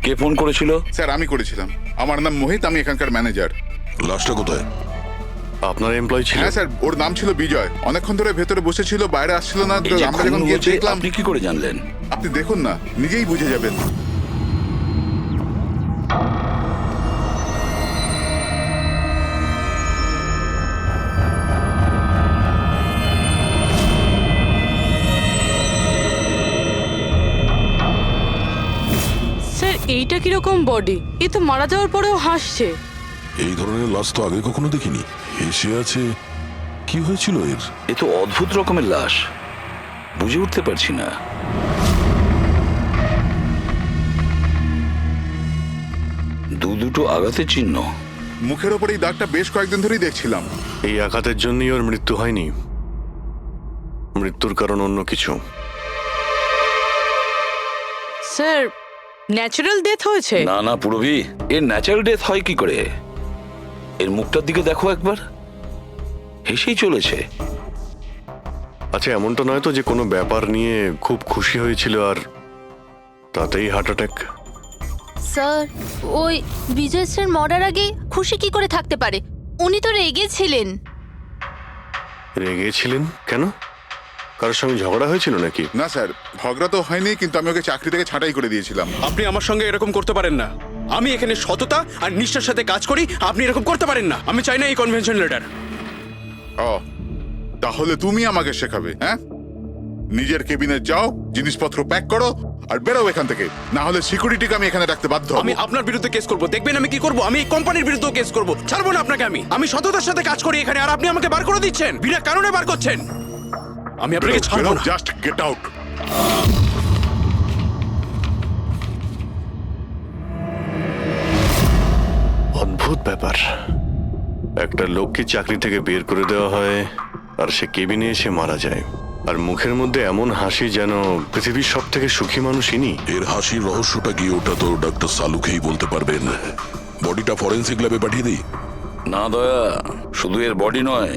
কে phone করেছিল? Sir আমি করেছিলাম। আমার নাম মোহিত, আমি এখানকার ম্যানেজার। লাশটা কোথায়? আপনার এমপ্লয়ি ছিল? হ্যাঁ স্যার, ওর নাম ছিল বিজয়। অনেকক্ষণ ধরে ভেতরে বসেছিল, বাইরে আসছিল না। এই যে আমরা খুন যখন গিয়ে হয়েছে, দেখলাম। আপনি কি করে জানলেন? আপনি দেখুন না, নিজেই বুঝে যাবেন। স্যার এইটা কিরকম বডি? এ তো মারা যাওয়ার পরেও হাসছে। এই ধরনের লাশ তো আগে কখনো দেখিনি। হেসে আছে, কি হয়েছিল এর? এ তো অদ্ভুত রকমের লাশ, বুঝে উঠতে পারছি না। দুটো আঘাতের চিহ্ন। মুখের ওপর এই দাগটা বেশ কয়েকদিন ধরেই দেখছিলাম। এই আঘাতের জন্যই ওর মৃত্যু হয়নি, মৃত্যুর কারণ অন্য কিছু। স্যার ন্যাচারাল ডেথ হয়েছে? না না পুরবি, এর ন্যাচারাল ডেথ হয় কি করে? এর মুখটার দিকে দেখো একবার, হেসেই চলেছে। আচ্ছা, এমনটা নয় তো যে কোনো ব্যাপার নিয়ে খুব খুশি হয়েছিল আর তাতেই হার্ট অ্যাটাক? স্যার ওই বিজয় স্যার মরার আগে খুশি কি করে থাকতে পারে? উনি তো রেগেছিলেন। রেগেছিলেন কেন? কারোর সঙ্গে ঝগড়া হয়েছিল নাকি? না স্যার, ঝগড়া তো হয়নি, কিন্তু আমি ওকে চাকরি থেকে ছাঁটাই করে দিয়েছিলাম। আপনি আমার সঙ্গে এরকম করতে পারেন না। আমি এখানে সততা আর নিষ্ঠার সাথে কাজ করি, আপনি এরকম করতে পারেন না। আমি চাই না এই কনভেনশন লেটার। ও, তাহলে তুমি আমাকে শেখাবে? হ্যাঁ, নিজের কেবিনে যাও, জিনিসপত্র প্যাক করো আর বেরো এখান থেকে, না হলে সিকিউরিটিকে আমি এখানে রাখতে বাধ্য হব। আমি আপনার বিরুদ্ধে কেস করব, দেখবেন আমি কি করব। আমি এই কোম্পানির বিরুদ্ধে কেস করব, ছাড়বো না আপনাকে। আমি সততার সাথে কাজ করি এখানে, আর আপনি আমাকে বার করে দিচ্ছেন, বিনা কারণে বার করছেন। আমি আপনাকে ছাড়বো না। Just get out. অদ্ভুত ব্যাপার, একটা লোককে চাকরি থেকে বের করে দেওয়া হয় আর সে কেবিনে এসে মারা যায়, আর মুখের মধ্যে এমন হাসি যেন পৃথিবীর সব থেকে সুখী মানুষ ইনি। এর হাসির রহস্যটা কি, ওটা তো ডাক্তার সালুকেই বলতে পারবেন। বডিটা ফরেন্সিক ল্যাবে পাঠিয়ে দিই? না দয়া, শুধু এর বডি নয়,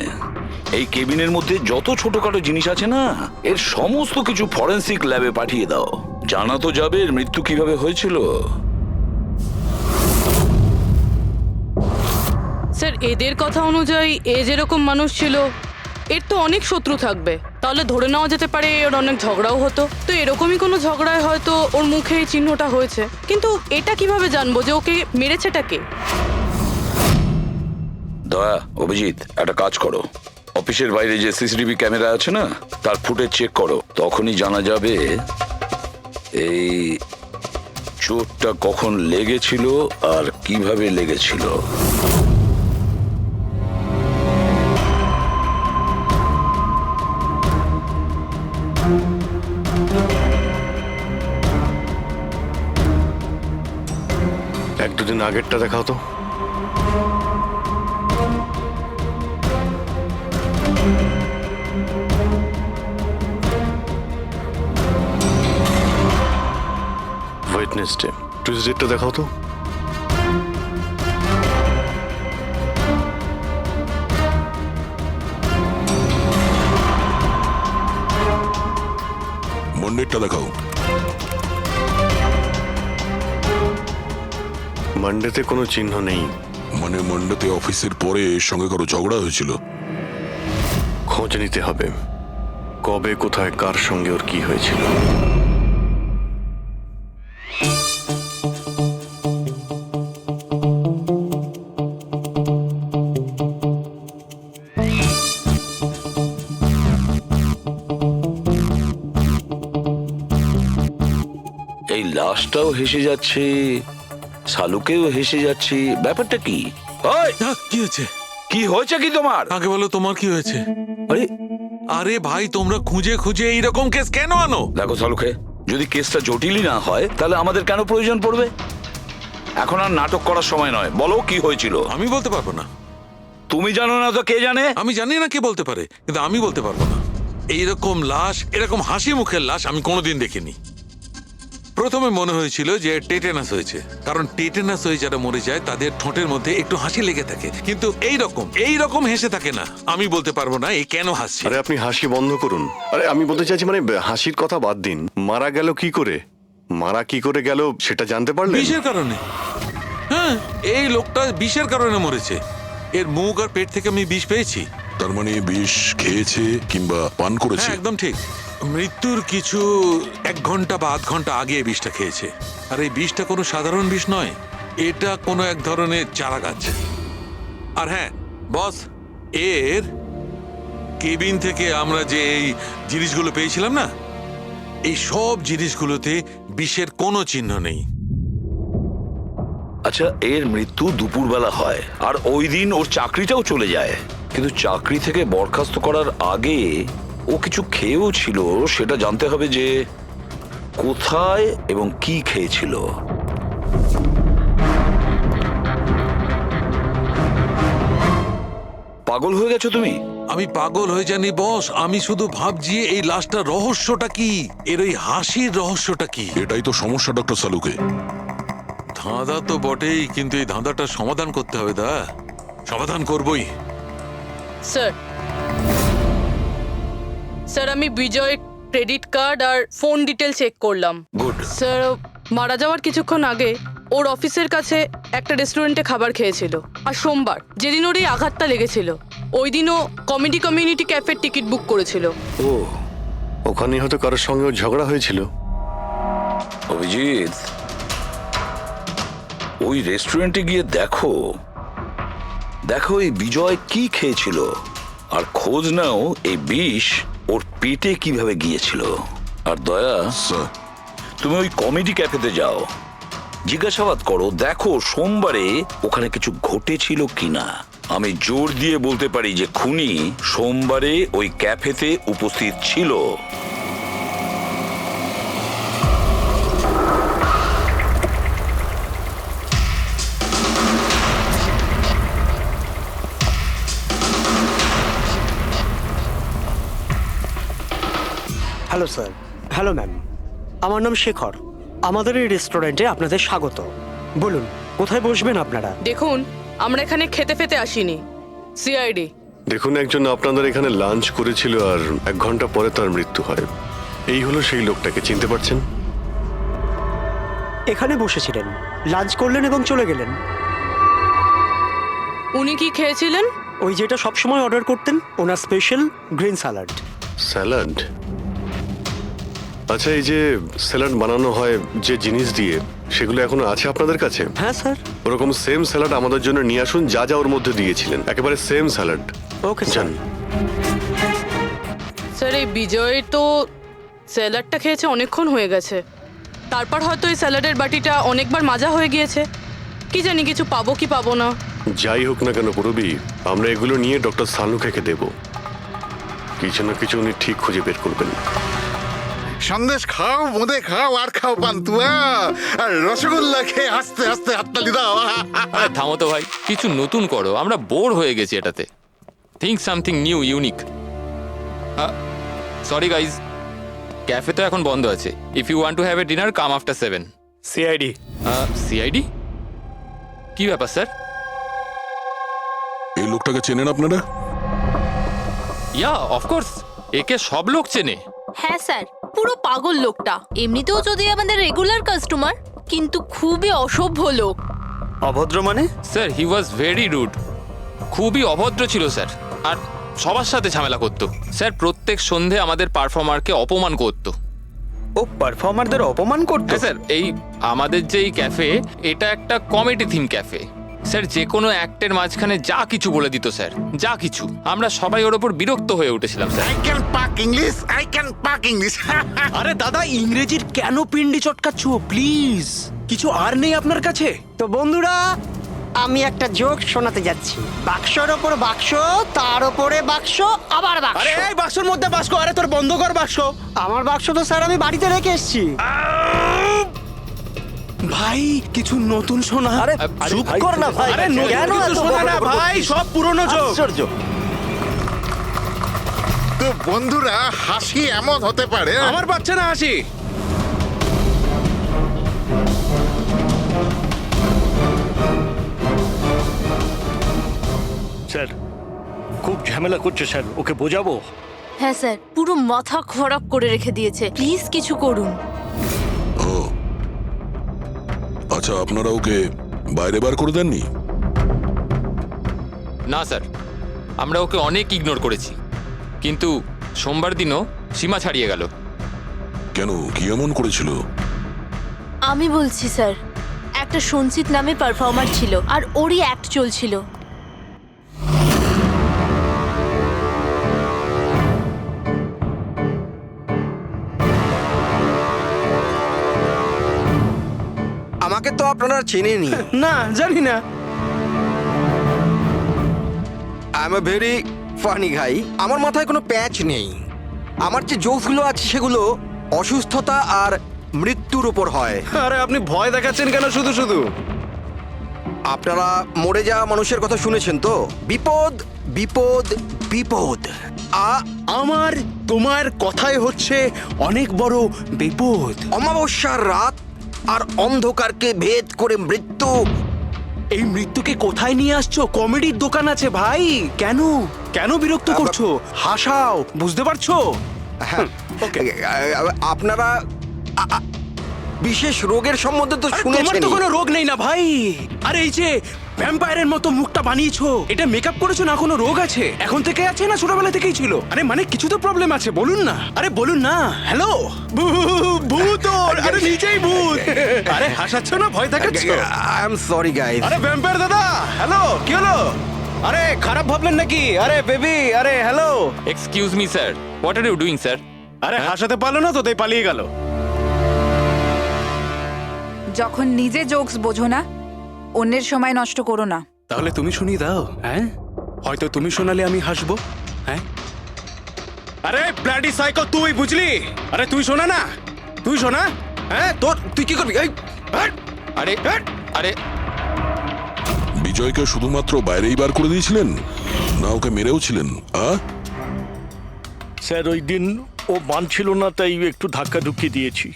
এই কেবিনের মধ্যে যত ছোটখাটো জিনিস আছে না, এর সমস্ত কিছু ফরেন্সিক ল্যাবে পাঠিয়ে দাও। জানা তো যাবে এর মৃত্যু কিভাবে হয়েছিল। স্যার এদের কথা অনুযায়ী এ যেরকম মানুষ ছিল, এর তো অনেক শত্রু থাকবে। তাহলে ধরে নেওয়া যেতে পারে ওর অনেক ঝগড়াও হতো। তো এরকমই কোনো ঝগড়ায় হয়তো ওর মুখে এই চিহ্নটা হয়েছে। কিন্তু এটা কিভাবে জানবো যে ওকে মেরেছেটা কে? দয়া, অভিজিৎ, একটা কাজ করো, অফিসের বাইরে যে সিসিটিভি ক্যামেরা আছে না, তার ফুটেজ চেক করো। তখনই জানা যাবে এই চোটটা কখন লেগেছিল আর কিভাবে লেগেছিল। এক দুদিন আগেরটা দেখাও তো। ওয়েডনেসডে, টুইসডেটা দেখাও তো। মন্ডেরটা দেখাও। মানডেতে কোনো চিহ্ন নেই। মানে মন্ডেতে অফিসের পরে এর সঙ্গে কারো ঝগড়া হয়েছিল? খোঁজ নিতে হবে, কবে কোথায় কার সঙ্গে ওর কি হয়েছিল। এই লাশটাও হেসে যাচ্ছে, শালুকেও হেসে যাচ্ছে, ব্যাপারটা কি? ওই, কি হয়েছে? কি হয়েছে কি তোমার? আগে বলো তোমার কি হয়েছে? আরে আরে ভাই, তোমরা খুঁজে খুঁজে এইরকম কেস কেন আনো? দেখো শালুকে, যদি কেসটা জটিলই না হয় তাহলে আমাদের কেন প্রয়োজন পড়বে? এখন আর নাটক করার সময় নয়, বলো কি হয়েছিল। আমি বলতে পারবো না। তুমি জানো না তো কে জানে? আমি জানি না কে বলতে পারে, কিন্তু আমি বলতে পারবো না। এইরকম লাশ, এরকম হাসি মুখের লাশ আমি কোনোদিন দেখিনি। প্রথমে মনে হয়েছিল যে টেটেনাস হয়েছে, কারণ টেটেনাস হয়ে যারা মরে যায় তাদের ঠোঁটের মধ্যে একটু হাসি লেগে থাকে, কিন্তু এইরকম হেসে থাকে না। আমি বলতে পারবো না এই কেন হাসছে। আরে আপনি হাসি বন্ধ করুন। আরে আমি বলতে চাইছি, মানে হাসির কথা বাদ দিন, মারা গেল কি করে? মারা কি করে গেল সেটা জানতে পারলেন? বিষের কারণে। হ্যাঁ, এই লোকটা বিষের কারণে মরেছে। এর মুখ আর পেট থেকে আমি বিষ পেয়েছি। তার মানে বিষ খেয়েছে কিংবা পান করেছে? হ্যাঁ, একদম ঠিক। মৃত্যুর কিছু 1 ঘন্টা বা আধ ঘন্টা আগে এই বিষটা খেয়েছে। আর এই বিষটা কোনো সাধারণ বিষ নয়, এটা কোনো এক ধরনের চারা গাছ। আর হ্যাঁ বস, এর কেবিন থেকে আমরা যে এই জিনিসগুলো পেয়েছিলাম না, এই সব জিনিসগুলোতে বিষের কোনো চিহ্ন নেই। আচ্ছা, এর মৃত্যু দুপুরবেলা হয় আর ওই দিন ওর চাকরিটাও চলে যায়, কিন্তু চাকরি থেকে বরখাস্ত করার আগে ও কিছু খেয়েও ছিল। সেটা জানতে হবে যে কোথায় এবং কি খেয়েছিল। পাগল হয়ে গেছো তুমি? আমি পাগল হয়ে জানি বস, আমি শুধু ভাবছি এই লাশটার রহস্যটা কি, এর ওই হাসির রহস্যটা কি। এটাই তো সমস্যা ডক্টর সালুকে। ধাঁধা তো বটেই, কিন্তু এই ধাঁধাটার সমাধান করতে হবে। সমাধান করবই। স্যার, স্যার আমি বিজয়ের ক্রেডিট কার্ড আর ফোন ডিটেল চেক করলাম। গুড। স্যার, মারা যাওয়ার কিছুক্ষণ আগে ওর অফিসের কাছে একটা রেস্টুরেন্টে খাবার খেয়েছিল। আর সোমবার, যেদিন ওর এই আঘাতটা লেগেছিল, ওই দিনও কমেডি কমিউনিটি ক্যাফের টিকিট বুক করেছিল। ও ওখানে হয়তো কারোর সঙ্গে ওর ঝগড়া হয়েছিল। অভিজিৎ, ওই রেস্টুরেন্টে গিয়ে দেখো দেখো এই বিজয় কি খেয়েছিল, আর খোঁজ নাও এই বিষ ওর পেটে কিভাবে গিয়েছিল। আর দয়া, স্যার, তুমি ওই কমেডি ক্যাফেতে যাও, জিজ্ঞাসাবাদ করো, দেখো সোমবারে ওখানে কিছু ঘটেছিল কিনা। আমি জোর দিয়ে বলতে পারি যে খুনি সোমবারে ওই ক্যাফেতে উপস্থিত ছিল। Hello sir. হ্যালো ম্যাম, আমার নাম শেখর। আমাদের এই রেস্টুরেন্টে আপনাদের স্বাগত। বলুন কোথায় বসবেন আপনারা? দেখুন, আমরা এখানে খেতে ফেতে আসিনি, সিআইডি। দেখুন, একজন আপনাদের এখানে লাঞ্চ করেছিল আর 1 ঘন্টা পরে তার মৃত্যু হয়। এই হলো সেই লোকটাকে, চিনতে পারছেন? এখানে বসেছিলেন, লাঞ্চ করলেন এবং চলে গেলেন। উনি কি খেয়েছিলেন? ওই যেটা সবসময় অর্ডার করতেন, ওনার স্পেশাল গ্রিন স্যালাড। স্যালাড? আচ্ছা, এই যে স্যালাড বানানো হয় যে জিনিস দিয়ে, সেগুলো এখনো আছে আপনাদের কাছে? হ্যাঁ স্যার। ওরকম সেম স্যালাড আমাদের জন্য নিয়ে আসুন, যা যা ওর মধ্যে দিয়েছিলেন, একেবারে same salad. Okay sir. Sir, এই বিজয় তো স্যালাডটা খেয়েছে অনেকক্ষণ হয়ে গেছে। তারপর হয়তো এই স্যালাডের বাটিটা অনেকবার মাজা হয়ে গিয়েছে। কি জানি কিছু পাবো কি পাবো না। যাই হোক না কেন পুরবি, আমরা এগুলো নিয়ে ডক্টর সালুকে দেব। কিছু না কিছু উনি ঠিক খুঁজে বের করবেন। সন্দেশ খাও, বোঁদে খাও, আর খাও পান্তুয়া, আর রসগোল্লা খেয়ে হাসতে হাসতে হাততালি দাও। আরে থামো তো ভাই, কিছু নতুন করো, আমরা বোর হয়ে গেছি এটাতে। Think something new, unique. Sorry guys, cafe তো এখন বন্ধ আছে। If you want to have a dinner, come after 7। CID. CID? কি ব্যাপার স্যার? এই লোকটাকে চেনেন আপনারা? ইয়া, অফকোর্স, একে সব লোক চেনে। হ্যাঁ স্যার, পুরো পাগল লোকটা। এমনিতেও যদি আমাদের রেগুলার কাস্টমার, কিন্তু খুবই অসভ্য লোক। অভদ্র মানে? Sir, he was very rude. খুবই অভদ্র ছিল স্যার, আর সবার সাথে ঝামেলা করতো। স্যার, প্রত্যেক সন্ধে আমাদের পারফর্মারকে অপমান করতো। ও পারফর্মারদের অপমান করতো? হ্যাঁ স্যার, এই আমাদের যে এই ক্যাফে, এটা একটা কমেডি থিম ক্যাফে। স্যার, যে কোনো অ্যাক্টের মাঝখানে যা কিছু বলে দিত স্যার, যা কিছু। আমরা সবাই ওর ওপর বিরক্ত হয়ে উঠেছিলাম sir. I can pack English, I can pack English. আরে দাদা, ইংরেজির কেন পিন্ডি চটকাচ্ছ? প্লিজ, কিছু আর নেই আপনার কাছে? তো বন্ধুরা, আমি একটা জোক শোনাতে যাচ্ছি। বাক্সর ওপর বাক্স, তার ওপরে বাক্স, আবার বাক্স। আরে এই বাক্সর মধ্যে বাক্স, আরে তোর বন্ধ কর বাক্স। আমার বাক্স তো স্যার আমি বাড়িতে রেখে এসেছি। ভাই, কিছু নতুন শোনা। আরে চুপ কর না ভাই। আরে নতুন কেন কিছু এত শোনা না বকবক ভাই, করছিস? সব পুরনো জোক। আশ্চর্য। তো বন্ধুরা, হাসি এমন হতে পারে। আমার বাচ্চা না হাসি। স্যার খুব ঝামেলা করছে স্যার, ওকে বোঝাবো? হ্যাঁ স্যার, পুরো মাথা খারাপ করে রেখে দিয়েছে। প্লিজ কিছু করুন। ও আচ্ছা, আপনারা ওকে বাইরে বার করে দেননি? না স্যার, আমরা ওকে অনেক ইগনোর করেছি, কিন্তু সোমবার দিনও সীমা ছাড়িয়ে গেল। কেন, কি এমন করেছিল? আমি বলছি স্যার, একটা সঞ্চিত নামে পারফর্মার ছিল আর ওরই অ্যাক্ট চলছিল। আমাকে তো আপনারা চেনেনি। না, জানি না। I am a very funny guy. আমার মাথায় কোনো প্যাচ নেই। আমার যে জোকসগুলো আছে সেগুলো অসুস্থতা আর মৃত্যুর উপর হয়। আরে আপনি ভয় দেখাচ্ছেন কেন শুধু শুধু? আপনারা মরে যাওয়া মানুষের কথা শুনেছেন তো? বিপদ বিপদ বিপদ। আমার তোমার কথাই হচ্ছে অনেক বড় বিপদ। অমাবস্যার রাত আর অন্ধকারকে ভেদ করে মৃত্যু। এই মৃত্যুকে কোথায় নিয়ে আসছো? কমেডির দোকান আছে ভাই, কেন কেন বিরক্ত করছো? হাসাও, বুঝতে পারছো? হ্যাঁ, আপনারা বিশেষ রোগের সম্বন্ধে তো তোমার শুনেছেন। তো কোনো রোগ নেই না ভাই। আরে এই যে ভ্যাম্পায়ারের মতো মুখটা বানিয়েছো, এটা মেকআপ করেছো না? কোনো রোগ আছে? এখন থেকে আছে না ছোটবেলা থেকেই ছিল? আরে মানে কিছু তো প্রবলেম আছে, বলুন না। আরে বলুন না। হ্যালো, ভূত! আরে নিজেই ভূত। আরে হাসাচ্ছ না, ভয় দেখাচ্ছ? I am sorry guys. আরে ভ্যাম্পায়ার দাদা, হ্যালো, কি হলো? আরে খারাপ ভাবলেন নাকি? আরে বেবি, আরে hello. Excuse me sir, what are you doing sir? আরে হাসাতে পারলো না তো, তাই পালিয়ে গেল। যখন নিজে জোকস বোঝো না, অন্যের সময় নষ্ট করো না। তাহলে তুমি শুনিয়ে দাও। হ্যাঁ, হয়তো তুমি শোনালে আমি হাসবো। হ্যাঁ, আরে ব্লাডি সাইকো, তুই বুঝলি? আরে তুই শোনা না, তুই শোনা। হ্যাঁ, তুই কি করবি? এই, হাট! আরে আরে বিজয়কে শুধুমাত্র বাইরেই বার করে দিয়েছিলেন, না ওকে মেরেও ছিলেন? স্যার, ওই দিন ও মানছিল না, তাই একটু ধাক্কা ধুক্কি দিয়েছি।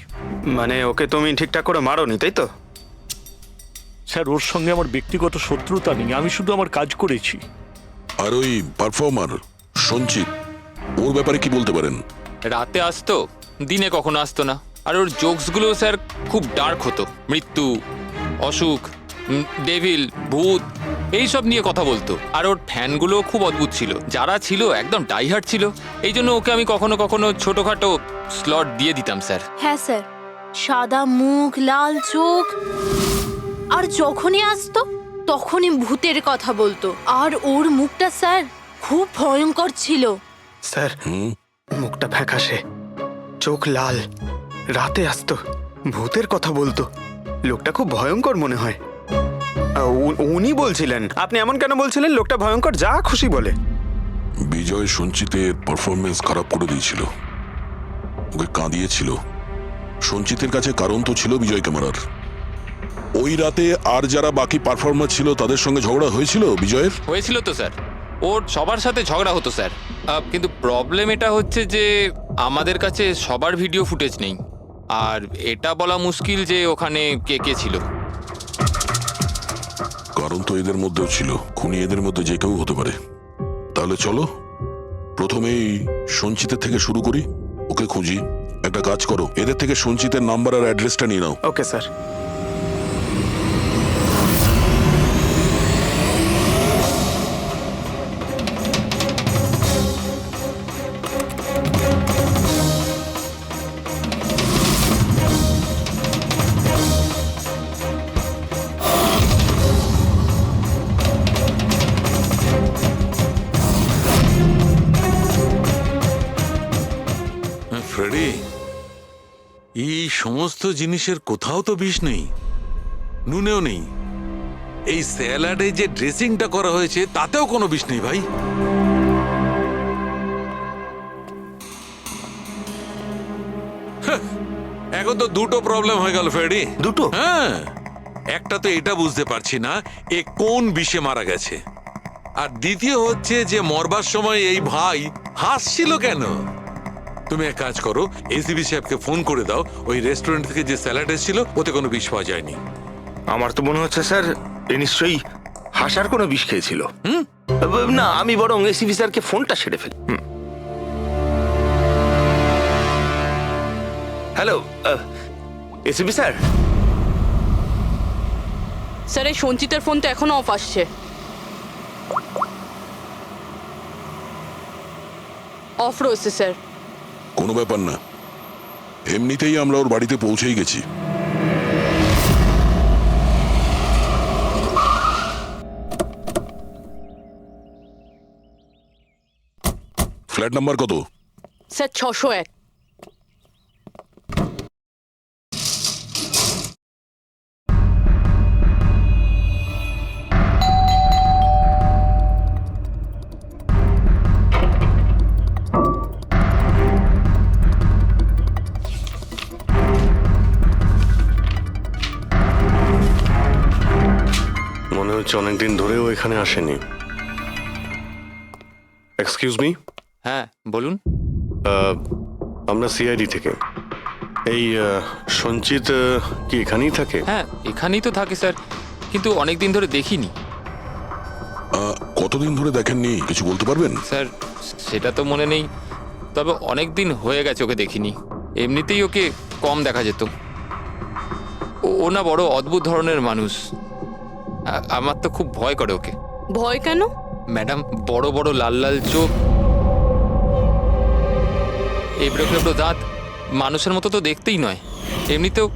মানে ওকে তুমি ঠিকঠাক করে মারোনি, তাই তো? স্যার, ওর সঙ্গে আমার ব্যক্তিগত শত্রুতা নেই, আমি শুধু আমার কাজ করেছি। আর ওই পারফর্মার সঞ্চিত, ওর ব্যাপারে কি বলতে পারেন? রাতে আসতো, দিনে কখনো আসতো না। আর ওর জোকসগুলো স্যার খুব ডার্ক হতো। মৃত্যু, অসুখ, ডেভিল, ভূত, এইসব নিয়ে কথা বলতো। আর ওর ফ্যানগুলো খুব অদ্ভুত ছিল, যারা ছিল একদম ডাইহার্ট ছিল। এই জন্য ওকে আমি কখনো কখনো ছোটখাটো স্লট দিয়ে দিতাম স্যার। হ্যাঁ স্যার, সাদা মুখ, লাল চোখ, আর যখনই আসতো তখনই ভূতের কথা বলতো। আর ওর মুখটা স্যার খুব ভয়ঙ্কর ছিল। স্যার, মুখটা ফ্যাকাশে, চোখ লাল, রাতে আসতো, ভূতের কথা বলতো। লোকটা খুব ভয়ঙ্কর মনে হয়। উনি বলছিলেন? আপনি এমন কেন বলছিলেন? লোকটা ভয়ঙ্কর, যা খুশি বলে। বিজয় সঞ্চিতের পারফরমেন্স খারাপ করে দিয়েছিল, ওকে কাঁদিয়েছিল। সঞ্চিতের কাছে কারণ তো ছিল বিজয়কে মারার। ওই রাতে আর যারা বাকি পারফর্মার ছিল তাদের সঙ্গে ঝগড়া হয়েছিল বিজয়ের? হয়েছিল তো স্যার, ওর সবার সাথে ঝগড়া হতো স্যার। কিন্তু প্রবলেম এটা হচ্ছে যে আমাদের কাছে সবার ভিডিও ফুটেজ নেই, আর এটা বলা মুশকিল যে ওখানে কে কে ছিল। কারণ তো এদের মধ্যেও ছিল, খুনি এদের মধ্যে যে কেউ হতে পারে। তাহলে চলো প্রথমেই সঞ্চিতের থেকে শুরু করি, ওকে খুঁজি। একটা কাজ করো, এদের থেকে সঞ্চিতের নাম্বার আর অ্যাড্রেসটা নিয়ে নাও। Okay sir. ফ্রেডি, এই সমস্ত জিনিসের কোথাও তো বিষ নেই, নুনেও নেই। এই স্যালাডে যে ড্রেসিংটা করা হয়েছে তাতেও কোনো বিষ নেই ভাই। এখন তো দুটো প্রবলেম হয়ে গেল ফ্রেডি। দুটো? হ্যাঁ, একটা তো এটা বুঝতে পারছি না এ কোন বিষে মারা গেছে, আর দ্বিতীয় হচ্ছে যে মরবার সময় এই ভাই হাসছিল কেন। তুমি এক কাজ করো, এসিবি সাহেবকে ফোন করে দাও, ওই রেস্টুরেন্ট থেকে যে স্যালাড এসেছিল ওতে কোনো বিষ পাওয়া যায়নি। আমার তো মনে হচ্ছে স্যার এ নিশ্চয়ই হাসার কোনো বিষ খেয়েছিল। না, আমি বরং এসিবি স্যারকে ফোনটা সেরে ফেলি। হ্যালো এসিবি স্যার, স্যার এই সঞ্চিতের ফোন তো এখনো অফ আসছে। অফ রয়েছে স্যার। কোনো ব্যাপার না, এমনিতেই আমরা ওর বাড়িতে পৌঁছেই গেছি। ফ্ল্যাট নাম্বার কত? স্যার 601। মনে হচ্ছে অনেকদিন ধরেও এখানে আসেনি। Excuse me. হ্যাঁ বলুন। আমরা সিআইডি থেকে। এই সঞ্চিত কি এখানেই থাকে? হ্যাঁ এখানেই তো থাকে স্যার, কিন্তু অনেক দিন ধরে দেখিনি। কতদিন ধরে দেখেননি কিছু বলতে পারবেন? স্যার সেটা তো মনে নেই, তবে অনেক দিন হয়ে গেছে ওকে দেখিনি। এমনিতেই ওকে কম দেখা যেত। ও না বড় অদ্ভুত ধরনের মানুষ। আমার তো খুব ভয় করে ওকে। ভয় কেন? ম্যাডাম, বড় বড় লাল লাল চোখ, এবড়ো খেবড়ো দাঁত, মানুষের মতো তো দেখতেই নয়। এমনিতেও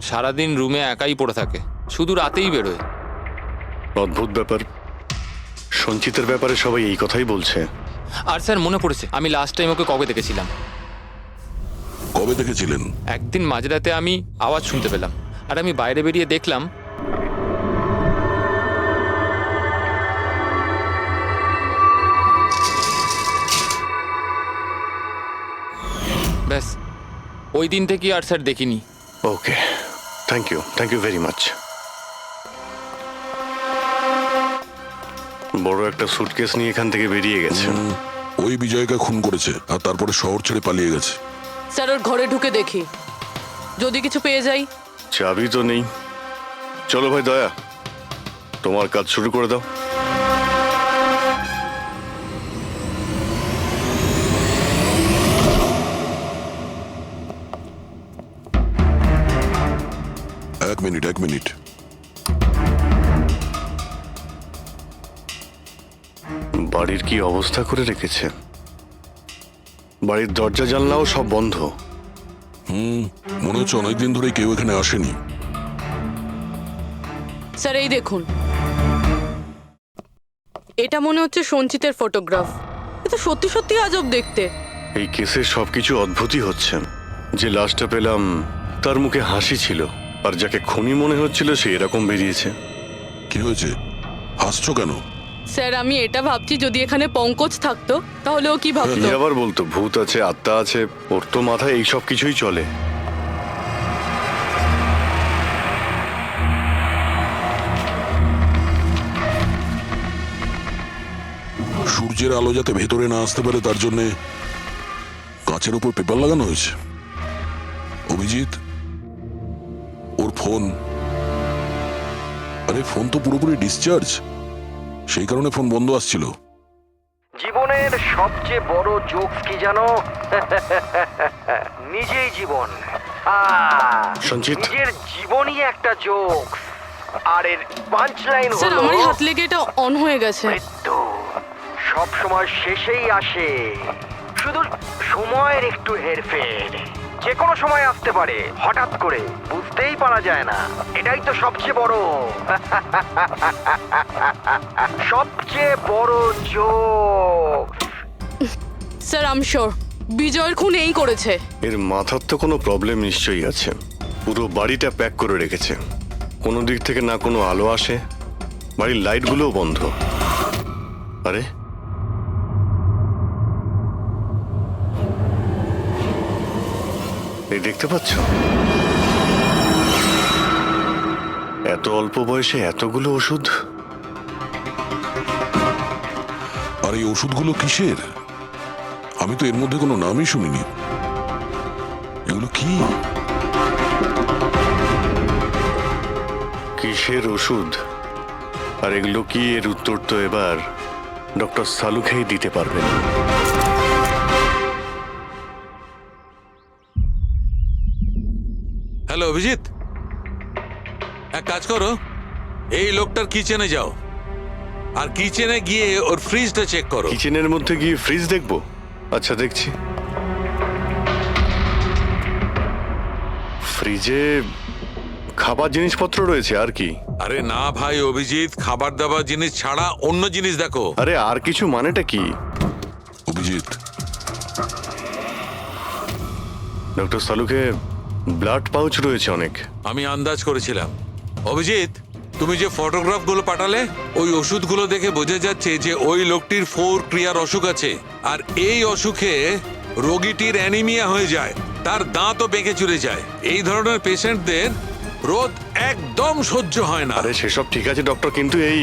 সারাদিন রুমে একাই পড়ে থাকে, শুধু রাতেই বেরোয়। অদ্ভুত ব্যাপার। সঞ্চিতের ব্যাপারে সবাই এই কথাই বলছে। আর স্যার মনে পড়েছে, আমি লাস্ট টাইম ওকে কবে দেখেছিলাম। কবে দেখেছিলেন? একদিন মাঝরাতে আমি আওয়াজ শুনতে পেলাম, আর আমি বাইরে বেরিয়ে দেখলাম ব্যাস। ওই দিন থেকে আর স্যার দেখিনি। ওকে, থ্যাংক ইউ ভেরি মাচ। বড় একটা সুটকেস নিয়ে এখান থেকে বেরিয়ে গেছে। ওই বিজয়কে খুন করেছে আর তারপরে শহর ছেড়ে পালিয়ে গেছে। স্যার ওর ঘরে ঢুকে দেখি, যদি কিছু পেয়ে যাই। চাবি তো নেই। চলো ভাই দয়া, তোমার কাজ শুরু করে দাও। এক মিনিট। বাড়ির কি অবস্থা করে রেখেছে। বাড়ির দরজা জানলাও সব বন্ধ। মনে হচ্ছে অনেকদিন ধরে কেউ এখানে আসেনি। স্যার এই দেখুন, এটা মনে হচ্ছে সঞ্চিতের ফটোগ্রাফ। এটা সত্যি সত্যি আজব দেখতে। এই কেসের সবকিছু অদ্ভুতই হচ্ছে। যে লাশটা পেলাম তার মুখে হাসি ছিল, আর যাকে খুনি মনে হচ্ছিল সে এরকম বেরিয়েছে। কি হয়েছে, হাসছো কেন? স্যার আমি এটা ভাবছি, যদি এখানে পঙ্কজ থাকতো তাহলে ও কি ভাবতো। কি আবার বলতো, ভূত আছে, আত্মা আছে, ওর তো মাথায় এই সব কিছুই চলে। সূর্যের আলো যাতে ভেতরে না আসতে পারে তার জন্য কাঁচের উপর পেপার লাগানো হয়েছে। অভিজিৎ, ওর ফোন, আরে ফোন তো পুরোপুরি ডিসচার্জ, সেই কারণে ফোন বন্ধ আসছিল। জীবনের সবচেয়ে বড় জোকস কি জানো? নিজেই জীবন। সঞ্চিত, নিজের জীবনই একটা জোক। আর এর পাঞ্চ লাইন স্যার হলো, আমারই হাত লেগে এটা অন হয়ে গেছে। মৃত্যু সব সময় শেষেই আসে, শুধু সময়ের একটু হেরফের। যে কোনো সময় আসতে পারে, হঠাৎ করে, বুঝতেই পারা যায় না। এটাই তো সবচেয়ে বড় সবচেয়ে বড় joke. Sir I am sure বিজয়ের খুন এই করেছে। এর মাথার তো কোনো প্রবলেম নিশ্চয়ই আছে। পুরো বাড়িটা প্যাক করে রেখেছে, কোনো দিক থেকে না কোনো আলো আসে, বাড়ির লাইটগুলোও বন্ধ। আরে এই দেখতে পাচ্ছ, এত অল্প বয়সে এতগুলো ওষুধ। আর এই ওষুধগুলো কিসের? আমি তো এর মধ্যে কোনো নামই শুনিনি। এগুলো কি? কিসের ওষুধ আর এগুলো কি, এর উত্তর তো এবার ডক্টর সালুখেই দিতে পারবেন। হ্যালো অভিজিৎ, এক কাজ করো, এই লোকটার কিচেনে যাও, আর কিচেনে গিয়ে ওর ফ্রিজটা চেক করো। কিচেনের মধ্যে গিয়ে ফ্রিজ দেখবো? আচ্ছা, দেখছি। ফ্রিজে খাবার জিনিসপত্র রয়েছে, আর কি? আরে না ভাই অভিজিৎ, খাবার দাবার জিনিস ছাড়া অন্য জিনিস দেখো। আরে আর কিছু মানেটা কি? অভিজিৎ, ডক্টর সালুকে ব্লাড পাউচ রয়েছে অনেক। আমি আন্দাজ করেছিলাম। অভিজিৎ, তুমি যে ফটোগ্রাফগুলো পাঠালে, ওই ওষুধগুলো দেখে বোঝা যাচ্ছে যে ওই লোকটির 4 ক্রিয়ার অসুখ আছে, আর এই অসুখে রোগীটির অ্যানিমিয়া হয়ে যায়, তার দাঁতও বেঁকে চলে যায়। এই ধরনের পেশেন্টদের রোদ একদম সহ্য হয় না। আরে সেসব ঠিক আছে ডক্টর, কিন্তু এই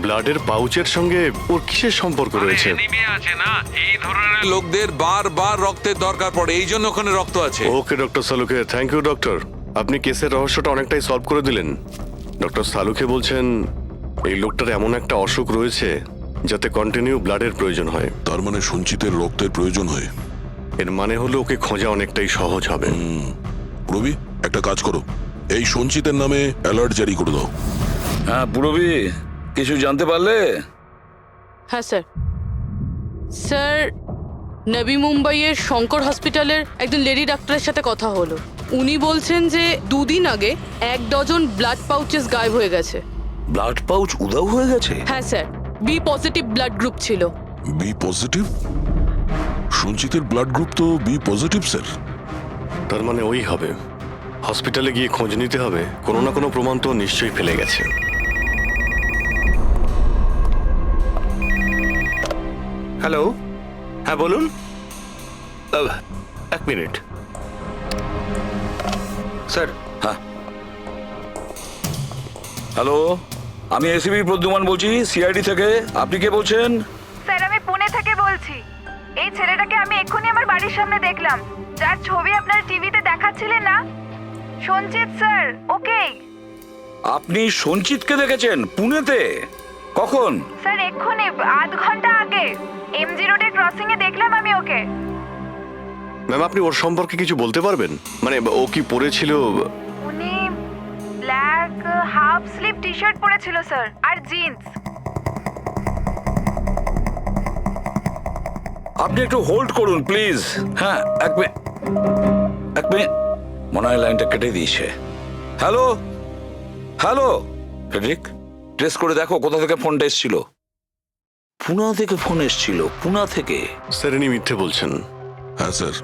ব্লাডের পাউচের সঙ্গে ওর কিসের সম্পর্ক রয়েছে? অ্যানিমিয়া আছে না, এই ধরনের লোকদের বারবার রক্তের দরকার পড়ে, এই জন্য ওখানে রক্ত আছে। ওকে ডক্টর সালুকে, থ্যাংক ইউ ডক্টর। আপনি কেসের রহস্যটা অনেকটাই সলভ করে দিলেন। ডক্টর সালুকে বলছেন এই লোকটার এমন একটা অসুখ রয়েছে যাতে কন্টিনিউ ব্লাডের প্রয়োজন হয়। তার মানে সঞ্চিতের রক্তের প্রয়োজন হয়। এর মানে হলো ওকে খোঁজা অনেকটাই সহজ হবে। রবি, একটা কাজ করো, এই সঞ্চিতের নামে অ্যালার্ট জারি করে দাও। হ্যাঁ পুরবি, কিছু জানতে পারলে? হ্যাঁ স্যার। স্যার, নবী মুম্বাইয়ের শঙ্কর হসপিটালের একজন লেডি ডাক্তারের সাথে কথা হলো। উনি বলছেন যে 2 দিন আগে 1 ডজন ব্লাড পাউচেস গায়েব হয়ে গেছে। ব্লাড পাউচ উধাও হয়ে গেছে? হ্যাঁ sir, B positive blood group ছিল। B positive? সঞ্চিতের ব্লাড গ্রুপ তো বি পজিটিভ স্যার। তার মানে ওই হবে। হসপিটালে গিয়ে খোঁজ নিতে হবে, কোনো না কোনো প্রমাণ তো নিশ্চয়ই ফেলে গেছে। হ্যালো, হ্যাঁ বলুন। 1 মিনিট স্যার। হ্যাঁ, হ্যালো, আমি এসিবি প্রদ্যুমান বলছি, সিআইডি থেকে। আপনি কে বলছেন? স্যার, আমি পুনে থেকে বলছি। এই ছেলেটাকে আমি এক্ষুনি আমার বাড়ির সামনে দেখলাম, যার ছবি আপনার টিভিতে দেখাচ্ছিলেন না, সঞ্চিত স্যার। ওকে আপনি সঞ্চিতকে দেখেছেন পুনেতে? কখন? স্যার, এক্ষুনি 1/2 ঘন্টা আগে এমজি রোডের ক্রসিং এ দেখলাম আমি ওকে। ম্যাম, আপনি ওর সম্পর্কে কিছু বলতে পারবেন? মানে ও কি পরেছিল? উনি black half sleeve T shirt পরেছিল স্যার, আর জিন্স। আপনি একটু হোল্ড করুন প্লিজ। হ্যাঁ, 1 মিনিট। মনে হয় লাইনটা কেটে দিয়েছে। হ্যালো হ্যালো ফ্রেডরিক, ট্রেস করে দেখো কোথা থেকে ফোনটা এসেছিল। পুনা থেকে ফোন এসেছিল, পুনা থেকে। স্যার, ইনি মিথ্যে বলছেন। হ্যাঁ স্যার,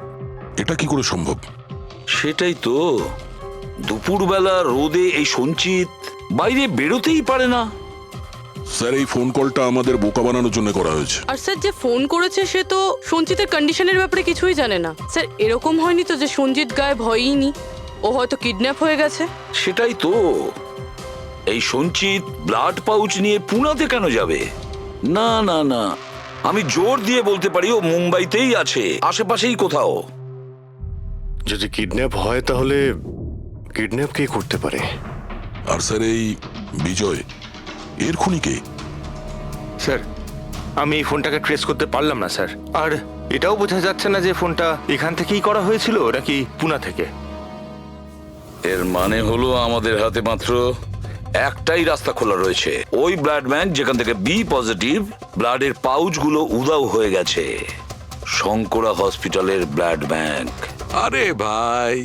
এটা কি করে সম্ভব? সেটাই তো, দুপুরবেলা রোদে এই সঞ্চিত বাইরে বেরোতেই পারে না। স্যার, এই ফোন কলটা আমাদের বোকা বানানোর জন্য করা হয়েছে। আর স্যার, যে ফোন করেছে সে তো সঞ্জিতের কন্ডিশনের ব্যাপারে কিছুই জানে না। স্যার, এরকম হয়নি তো যে সঞ্জিত গায়েব হয়ইনি, ও হয়তো কিডন্যাপ হয়ে গেছে। সেটাই তো, এই সঞ্চিত ব্লাড পাউচ নিয়ে পুনাতে কেন যাবে? না না না, আমি জোর দিয়ে বলতে পারি ও মুম্বাইতেই আছে, আশেপাশেই কোথাও। যদি কিডন্যাপ হয় তাহলে কিডন্যাপ কে করতে পারে? আর স্যার, এই বিজয়, এর খুনি কে? স্যার, আমি এই ফোনটাকে ট্রেস করতে পারলাম না স্যার। আর এটাও বোঝা যাচ্ছে না যে ফোনটা এখান থেকেই করা হয়েছিল নাকি পুনা থেকে। এর মানে হলো আমাদের হাতে মাত্র একটাই রাস্তা খোলা রয়েছে, ওই ব্লাড ব্যাংক যেখান থেকে বি পজিটিভ ব্লাডের পাউচগুলো উধাও হয়ে গেছে, শঙ্করা হসপিটালের ব্লাড ব্যাংক। আরে ভাই,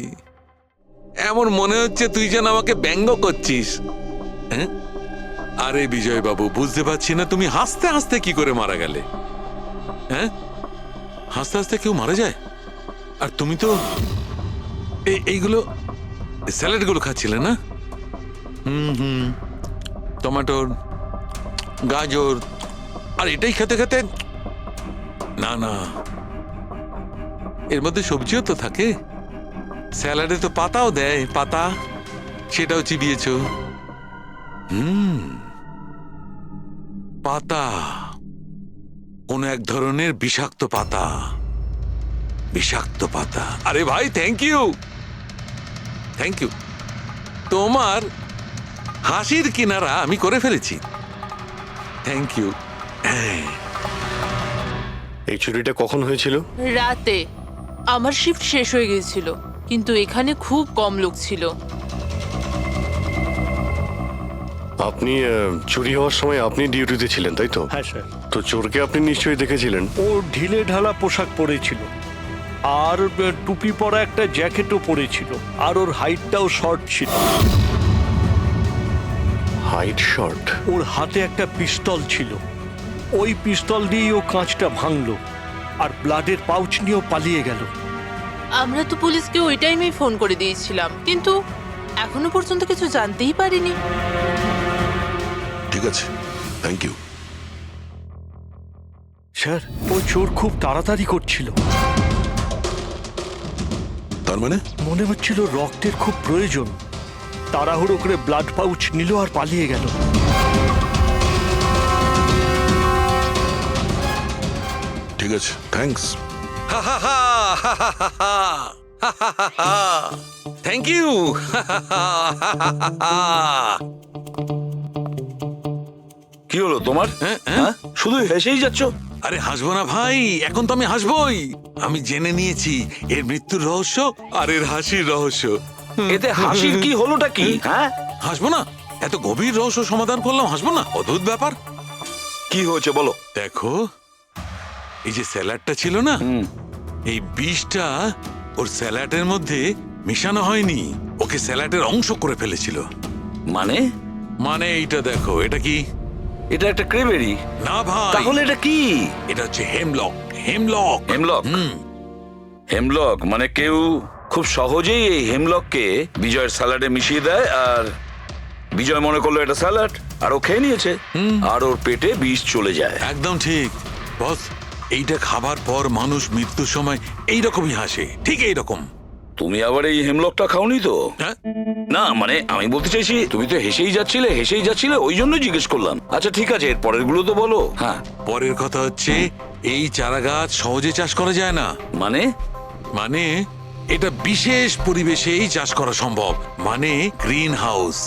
এমন মনে হচ্ছে তুই যেন আমাকে ব্যঙ্গ করছিস। হ্যাঁ? আরে বিজয় বাবু, বুঝতে পারছি না তুমি হাসতে হাসতে কি করে মারা গেলে। হ্যাঁ, হাসতে হাসতে কেউ মারা যায়? আর তুমি তো এইগুলো স্যালাড গুলো খাচ্ছিলে না? টমেটোর, গাজর, আর এটাই খেতে খেতে। না না, এর মধ্যে সবজিও তো থাকে, স্যালাডে তো পাতাও দেয়, পাতা, সেটাও চিবিয়েছ। পাতা, কোন এক ধরনের বিষাক্ত পাতা, বিষাক্ত পাতা। আরে ভাই, থ্যাংক ইউ, থ্যাংক ইউ। তোমার হাসির কিনারা আমি করে ফেলেছি, থ্যাংক ইউ। এই চুরিটা কখন হয়েছিল? রাতে। আমার শিফট শেষ হয়ে গিয়েছিল, কিন্তু এখানে খুব কম লোক ছিল। আপনি চুরি হওয়ার সময় আপনি ডিউটিতে ছিলেন তাই তো? হ্যাঁ স্যার। তো চোরকে আপনি নিশ্চয়ই দেখেছিলেন। ও ঢিলে ঢালা পোশাক পরেছিল, আর টুপি পরা একটা জ্যাকেটও পরেছিল, আর ওর হাইটটাও শর্ট ছিল। Height short? ওর হাতে একটা পিস্তল ছিল, ওই পিস্তল দিয়েই ও কাঁচটা ভাঙলো, আর ব্লাডের পাউচ নিয়েও পালিয়ে গেল। আমরা তো পুলিশকে ওই টাইমেই ফোন করে দিয়েছিলাম, কিন্তু এখনো পর্যন্ত কিছু জানতেই পারিনি। ঠিক আছে, থ্যাংক ইউ। স্যার, ও চোর খুব তাড়াতাড়ি করছিল। তার মানে? মনে হচ্ছিল রক্তের খুব প্রয়োজন, তাড়াহুড়ো করে ব্লাড পাউচ নিল আর পালিয়ে গেল। ঠিক আছে, থ্যাঙ্কস। Thank you. কি হলো তোমার? হ্যাঁ, শুধু হেসেই যাচ্ছ। আরে হাসবো না ভাই, এখন তো আমি হাসবোই। আমি জেনে নিয়েছি এর মৃত্যুর রহস্য আর এর হাসির রহস্য। এতে হাসির কি হলোটা কি? হ্যাঁ, হাসবো না? এত গভীর রহস্য সমাধান করলাম, হাসবো না? অদ্ভুত ব্যাপার। কি হয়েছে বলো। দেখো, এই যে স্যালাডটা ছিল না, এই বিষটা ওর স্যালাডের মধ্যে মিশানো হয়নি, ওকে স্যালাডের অংশ করে ফেলেছিল। মানে? মানে এইটা দেখো, এটা কি? এটা একটা ক্রেবেরি। না ভাই। তাহলে এটা কি? এটা হচ্ছে হেমলক। হেমলক। হেমলক? হেমলক মানে কেউ খুব সহজেই এই হেমলককে বিজয়ের স্যালাডে মিশিয়ে দেয়, আর বিজয় মনে করলো এটা স্যালাড, আর ও খেয়ে নিয়েছে, আর ওর পেটে বিষ চলে যায়। একদম ঠিক বস। এইটা খাবার পর মানুষ মৃত্যুর সময় এইরকমই হাসে, ঠিক এইরকম। তুমি আবার এই হেমলকটা খাওনি তো? হ্যাঁ? না মানে আমি বলতে চাইছি, তুমি তো হেসেই যাচ্ছিলে, ওই জন্য জিজ্ঞেস করলাম। আচ্ছা ঠিক আছে, এর পরের গুলো তো বলো। হ্যাঁ, পরের কথা হচ্ছে এই চারা গাছ সহজে চাষ করা যায় না। মানে? মানে এটা বিশেষ পরিবেশেই চাষ করা সম্ভব, মানে গ্রিন হাউস।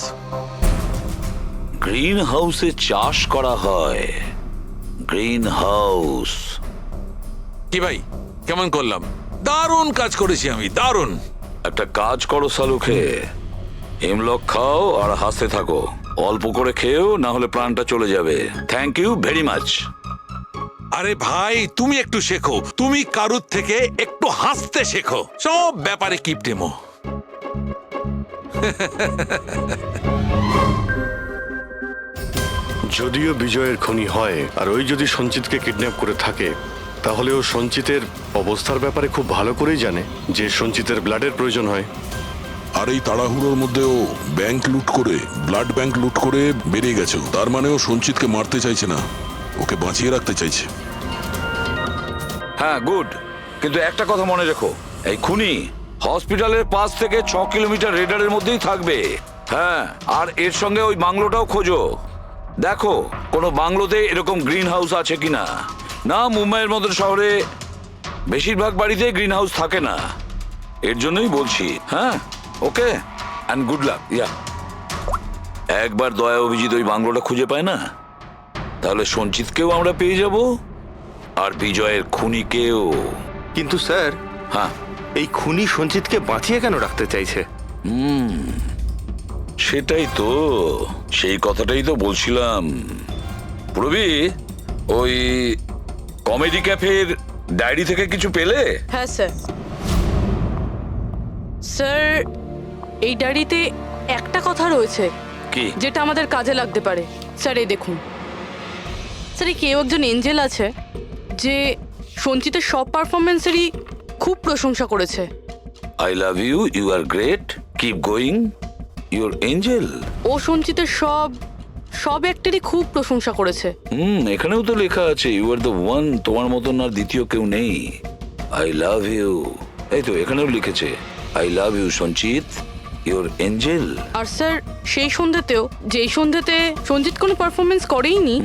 গ্রিন হাউসে চাষ করা হয়? Green house? কি ভাই, কেমন করলাম? দারুণ কাজ করেছি আমি, দারুণ। একটা কাজ করো সালুকে, হেমলক খাও আর হাসতে থাকো। অল্প করে খেয়েও, না হলে প্রাণটা চলে যাবে। Thank you very much. আরে ভাই, তুমি একটু শেখো, তুমি কারুর থেকে একটু হাসতে শেখো। সব ব্যাপারে কিপটেমো। যদিও বিজয়ের খুনি হয়, আর ওই যদি সঞ্চিতকে কিডন্যাপ করে থাকে, তাহলে ও সঞ্চিতের অবস্থার ব্যাপারে খুব ভালো করেই জানে যে সঞ্চিতের ব্লাডের প্রয়োজন হয়। আর এই তাড়াহুড়োর মধ্যেও ব্যাংক লুট করে, ব্লাড ব্যাংক লুট করে বেরিয়ে গেছে। তার মানে ও সঞ্চিতকে মারতে চাইছে না, ওকে বাঁচিয়ে রাখতে চাইছে। হ্যাঁ, গুড। কিন্তু একটা কথা মনে রেখো, এই খুনি হসপিটালের 5 থেকে 6 কিলোমিটার রেডারের মধ্যেই থাকবে। হ্যাঁ, আর এর সঙ্গে ওই বাংলোটাও খোঁজো। দেখো কোনো বাংলোতে এরকম গ্রিন হাউস আছে কিনা। না, মুম্বাইয়ের মতো শহরে বেশিরভাগ বাড়িতে গ্রিন হাউস থাকে না, এর জন্যই বলছি। হ্যাঁ, ওকে, অ্যান্ড গুড লাক। ইয়া, একবার দয়া অভিজিৎ ওই বাংলোটা খুঁজে পায় না, তাহলে সঞ্চিতকেও আমরা পেয়ে যাব, আর বিজয়ের খুনিকেও। কিন্তু স্যার, হ্যাঁ, এই খুনি সঞ্চিতকে বাঁচিয়ে কেন রাখতে চাইছে? সেটাই তো, সেই কথাটাই তো বলছিলাম। প্রবি, ওই কমেডি ক্যাফের ডায়েরি থেকে কিছু পেলে? হ্যাঁ স্যার। স্যার, এই ডায়েরিতে একটা কথা রয়েছে কি? যেটা আমাদের কাজে লাগতে পারে। স্যার এই দেখুন। স্যার, এই কেউ একজন এঞ্জেল আছে যে সঞ্চিতের সব পারফরমেন্সেরই খুব প্রশংসা করেছে। I love you, you are great, keep going, you're angel. ও সঞ্চিতের সব অ্যাক্টেরই খুব প্রশংসা করেছে। এখানেও তো লেখা আছে, ইউ আর দ্য ওয়ান, তোমার মতন আর দ্বিতীয় কেউ নেই। আই লাভ ইউ, এই তো এখানেও লিখেছে, আই লাভ ইউ সঞ্চিত, ইউর এঞ্জেল। আর স্যার, সেই সন্ধ্যেতেও, যেই সন্ধ্যেতে সঞ্জিত কোনো পারফরমেন্স করেইনি,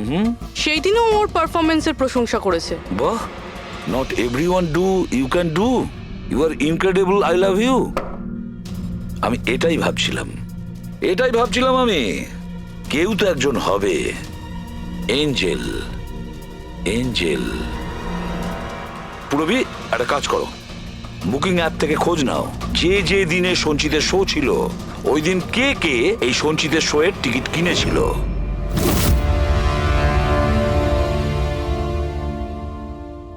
সেই দিনও ওর পারফরমেন্সের প্রশংসা করেছে। বাহ, not everyone do, you can do, you are incredible, I love you. আমি এটাই ভাবছিলাম আমি, কেউ তো একজন হবে এঞ্জেল। পুরবি, একটা কাজ করো, বুকিং অ্যাপ থেকে খোঁজ নাও যে যে দিনে সঞ্চিতের শো ছিল ওই দিন কে কে এই সঞ্চিতের শো এর টিকিট কিনেছিল।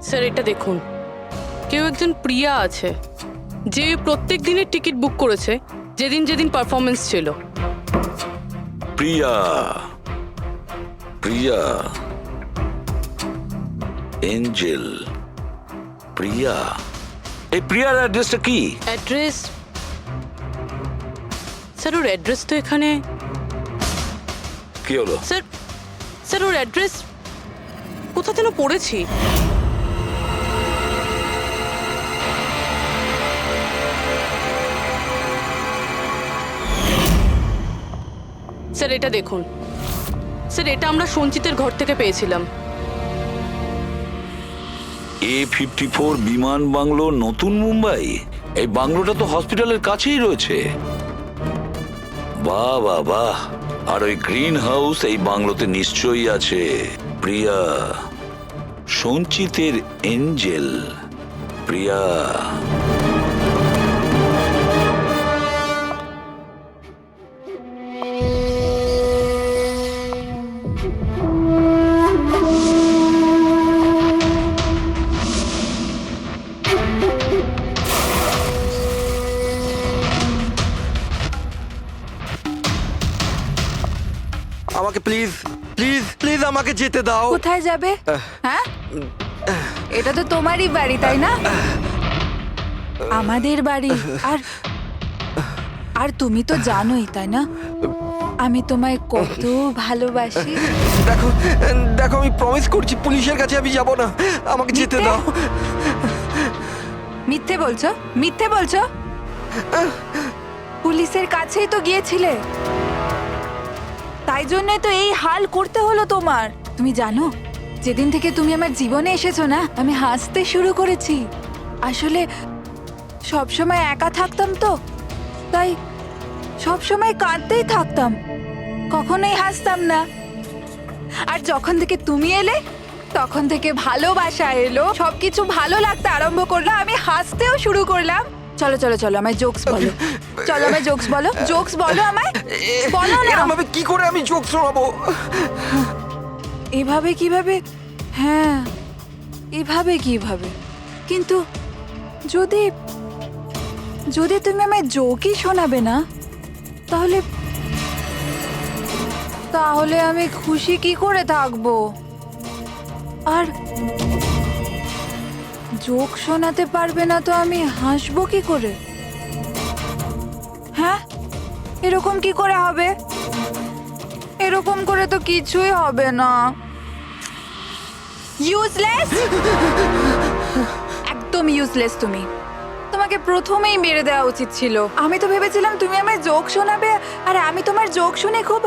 স্যার এটা দেখুন, কেউ একজন প্রিয়া আছে যে প্রত্যেক দিনের টিকিট বুক করেছে যেদিন যেদিন পারফরমেন্স ছিল। প্রিয়া, প্রিয়া, এঞ্জেল, প্রিয়া। এই প্রিয়ার অ্যাড্রেসটা কি? অ্যাড্রেস স্যার, ওর অ্যাড্রেস তো এখানে। কি হলো? স্যার স্যার ওর অ্যাড্রেস কোথা যেন পড়েছি। স্যার এটা দেখুন, স্যার এটা আমরা সঞ্চিতের ঘর থেকে পেয়েছিলাম। A54 বিমান বাংলো, নতুন মুম্বাই। এই বাংলোটা তো হসপিটালের কাছেই রয়েছে। বাহ বাহ বাহ। আর ওই গ্রিন হাউস এই বাংলোতে নিশ্চয়ই আছে। প্রিয়া, সঞ্চিতের এঞ্জেল, প্রিয়া। আমাকে প্লিজ প্লিজ প্লিজ আমাকে যেতে দাও। কোথায় যাবে? হ্যাঁ, এটা তো তোমারই বাড়ি তাই না? আমাদের বাড়ি। আর আর তুমি তো জানোই তাই না আমি তোমায় কত ভালোবাসি। দেখো দেখো, আমি প্রমিস করছি পুলিশের কাছে আমি যাব না, আমাকে যেতে দাও। মিথ্যে বলছো, মিথ্যে বলছো। পুলিশের কাছেই তো গিয়েছিলে, তাই জন্য তো এই হাল করতে হলো তোমার। তুমি জানো, যেদিন থেকে তুমি আমার জীবনে এসেছো না, আমি হাসতে শুরু করেছি। আসলে সবসময় একা থাকতাম তো, তাই সবসময় কাঁদতেই থাকতাম, কখনোই হাসতাম না। আর যখন থেকে তুমি এলে, তখন থেকে ভালোবাসা এলো, সবকিছু ভালো লাগতে আরম্ভ করলো, আমি হাসতেও শুরু করলাম। চলো চলো চলো, আমায় জোকস বলো। চলো আমায় জোকস বলো, জোকস বলো আমায়, বলো না। এরকম ভাবে কি করে আমি জোক শোনাবো? এভাবে কিভাবে? হ্যাঁ, এভাবে কিভাবে? কিন্তু যদি যদি তুমি আমায় জোকই শোনাবে না, তাহলে তাহলে আমি খুশি কি করে থাকবো? আর জোক শোনাতে পারবে না তো আমি হাসবো কি করে? হ্যাঁ, এরকম কি করে হবে? এরকম করে তো কিছুই হবে না। ইউজলেস, একদম ইউজলেস তুমি। তোমাকে প্রথমেই মেরে দেওয়া উচিত ছিল। আমি তো ভেবেছিলাম তুমি আমায় জোক শোনাবে, আর আমি তোমার জোক শুনে খুব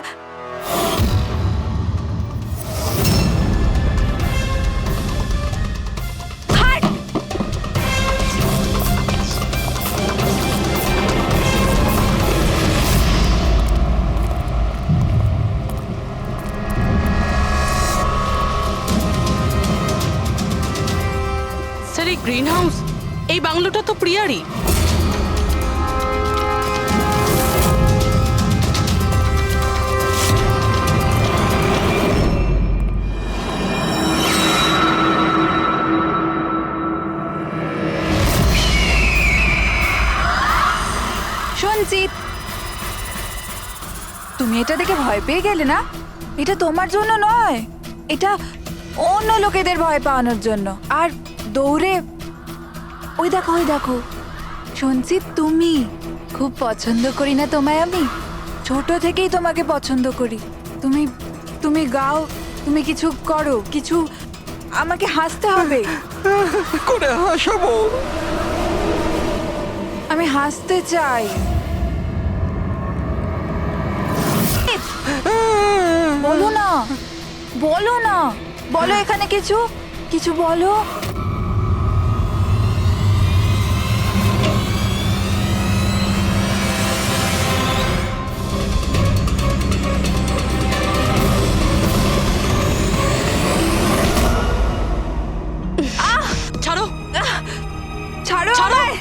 স্যার এই গ্রিন হাউস, এই বাংলোটা তো প্রিয়ারই। সঞ্চিত, তুমি এটা দেখে ভয় পেয়ে গেলে না? এটা তোমার জন্য নয়, এটা অন্য লোকেদের ভয় পাওয়ানোর জন্য। আর দৌড়ে ওই দেখো, ওই দেখো সঞ্চিত, তুমি খুব পছন্দ করি না তোমায় আমি? ছোট থেকেই তোমাকে পছন্দ করি। তুমি তুমি গাও, তুমি কিছু করো, কিছু আমাকে হাসতে হবে। করে হাসাবো? আমি হাসতে চাই। বলো না, বলো না, বলো এখানে কিছু কিছু বলো। ছাড়ো, ছাড়ো আমায়।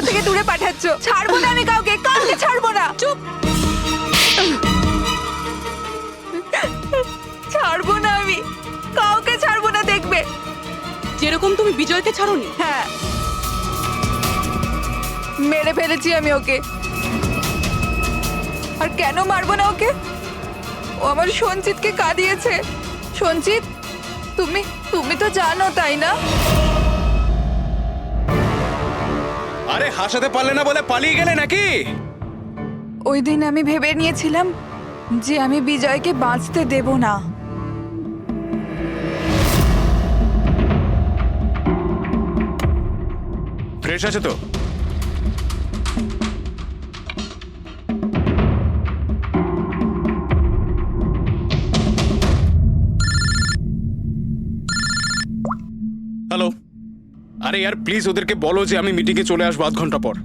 বাসা থেকে দূরে পাঠাচ্ছ। ছাড়বো না আমি কাউকে ছাড়বো না। চুপ। ছাড়বো না আমি কাউকে ছাড়বো না, দেখবে। যেরকম তুমি বিজয়কে ছাড়োনি। হ্যাঁ, মেরে ফেলেছি আমি ওকে। আর কেন মারবো না ওকে? ও আমার সঞ্চিতকে কাঁদিয়েছে। সঞ্চিত, তুমি তো জানো, তাই না? আরে হাসাতে পারলে না বলে পালিয়ে গেলে নাকি? ওই দিন আমি ভেবে নিয়েছিলাম যে আমি বিজয়কে বাঁচতে দেব না। ফ্রেশ আছে তো? হ্যালো। আরে यार প্লিজ ওদেরকে বলো যে আমি মিটিংয়ে চলে আসবো আধ ঘন্টা পর।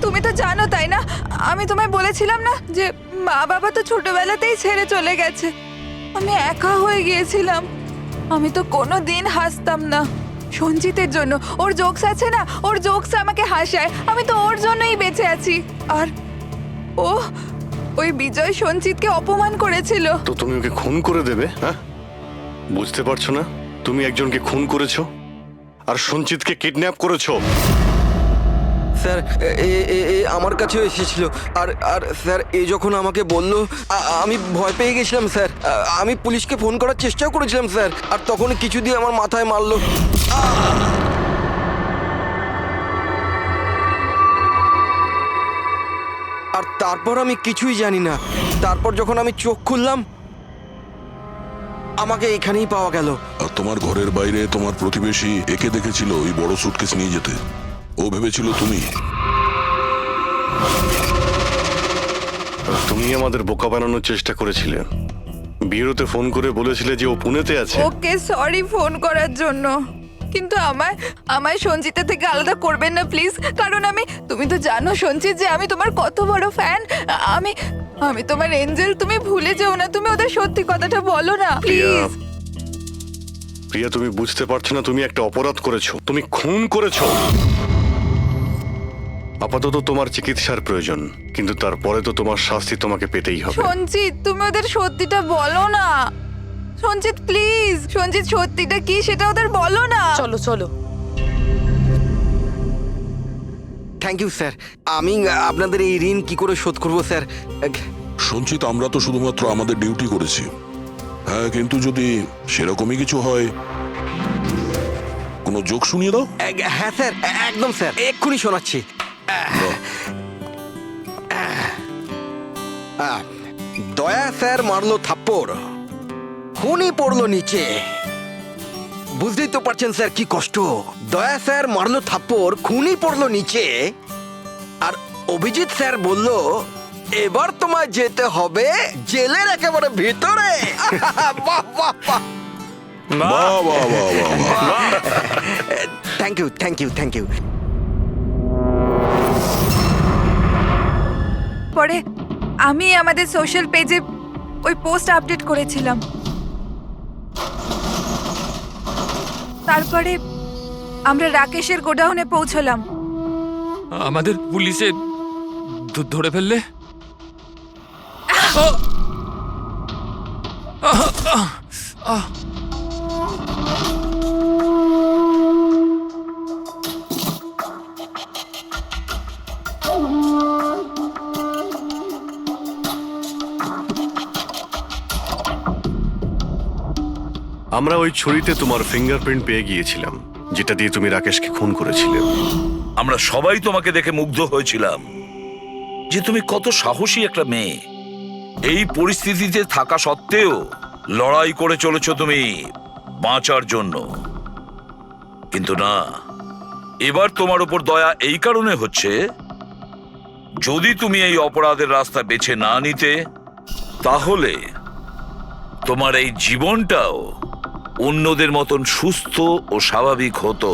তুমি তো জানো, তাই না? আমি তোমায় বলেছিলাম না যে মা বাবা তো ছোটবেলাতেই ছেড়ে চলে গেছে। আমি একা হয়ে গিয়েছিলাম। আমি তো কোনো দিন হাসতাম না সঞ্জিতের জন্য। ওর জোকস আছে না, ওর জোকস আমাকে হাসায়। আমি তো ওর জন্যই বেঁচে আছি। আর ওই বিজয় সঞ্জিতকে অপমান করেছিল। তো তুমি ওকে খুন করে দেবে? হ্যাঁ, বুঝতে পারছো না? তুমি একজনকে খুন করেছো আর সঞ্চিতকে কিডন্যাপ করেছো। স্যার আমার কাছেও এসেছিল। আর স্যার যখন আমাকে বলল আমি ভয় পেয়ে গেছিলাম স্যার। আমি পুলিশকে ফোন করার চেষ্টাও করেছিলাম স্যার। আর তখন কিছু দিয়ে আমার মাথায় মারলো। আর তারপর আমি কিছুই জানি না। তারপর যখন আমি চোখ খুললাম আমাকে এখানেই পাওয়া গেল। আর তোমার ঘরের বাইরে তোমার প্রতিবেশী একে দেখেছিল ওই বড় সুটকেস নিয়ে যেতে। ও ভেবেছিল তুমি। তুমি আমাদের বোকা বানানোর চেষ্টা করেছিলে। বিয়েতে ফোন করে বলেছিলে যে ও পুনেতে আছে। ওকে সরি ফোন করার জন্য, কিন্তু আমায় সঞ্জিতা থেকে আলাদা করবেন না প্লিজ। কারণ তুমি তো জানো সঞ্জিত যে আমি তোমার কত বড় ফ্যান। আমি তোমার এঞ্জেল। তুমি ভুলে যেও না। তুমি ওদের সত্যি কথাটা বলো না প্লিজ। প্রিয়া, তুমি বুঝতে পারছো না? তুমি একটা অপরাধ করেছো। তুমি খুন করেছো। আপাতত তোমার চিকিৎসার প্রয়োজন, কিন্তু তারপরে তো তোমার শাস্তি তোমাকে পেতেই হবে। সঞ্জিত, তুমি ওদের সত্যিটা বলো না। সঞ্জিত প্লিজ। সঞ্জিত, সত্যিটা কি সেটা ওদের বলো না। চলো চলো। Thank you sir. আমি আপনাদের এই ঋণ কি করে শোধ করব স্যার? সঞ্চিত, আমরা তো শুধুমাত্র আমাদের ডিউটি করেছি। হ্যাঁ, কিন্তু যদি সেরকমই কিছু হয়, কোনো জোক শুনিয়ে দাও। হ্যাঁ স্যার, একদম স্যার, এক্ষুনি শোনাচ্ছি। দয়া স্যার মারলো থাপ্পড়, খুনি পড়লো নিচে। বুঝতেই তো পারছেন স্যার কি কষ্ট। দয়া স্যার মারলো থাপ্পড়, খুনি পড়লো নিচে। আর অভিজিৎ স্যার বলল এবার তোমায় যেতে হবে জেলের একেবারে ভিতরে। বাহ বাহ বাহ। বাহ বাহ বাহ বাহ। Thank you thank you thank you. পরে আমি আমাদের সোশ্যাল পেজে ওই পোস্ট আপডেট করেছিলাম। তারপরে আমরা রাকেশের গোডাউনে পৌঁছলাম। আমাদের পুলিশে ধরে ফেললে? আমরা ওই ছুরিতে তোমার ফিঙ্গারপ্রিন্ট পেয়ে গিয়েছিলাম, যেটা দিয়ে তুমি রাকেশকে খুন করেছিলে। আমরা সবাই তোমাকে দেখে মুগ্ধ হয়েছিলাম যে তুমি কত সাহসী একটা মেয়ে। এই পরিস্থিতিতে থাকা সত্ত্বেও লড়াই করে চলেছ তুমি বাঁচার জন্য। কিন্তু না, এবার তোমার উপর দয়া এই কারণে হচ্ছে, যদি তুমি এই অপরাধের রাস্তা বেছে না নিতে, তাহলে তোমার এই জীবনটাও অন্যদের মতন সুস্থ ও স্বাভাবিক হতো।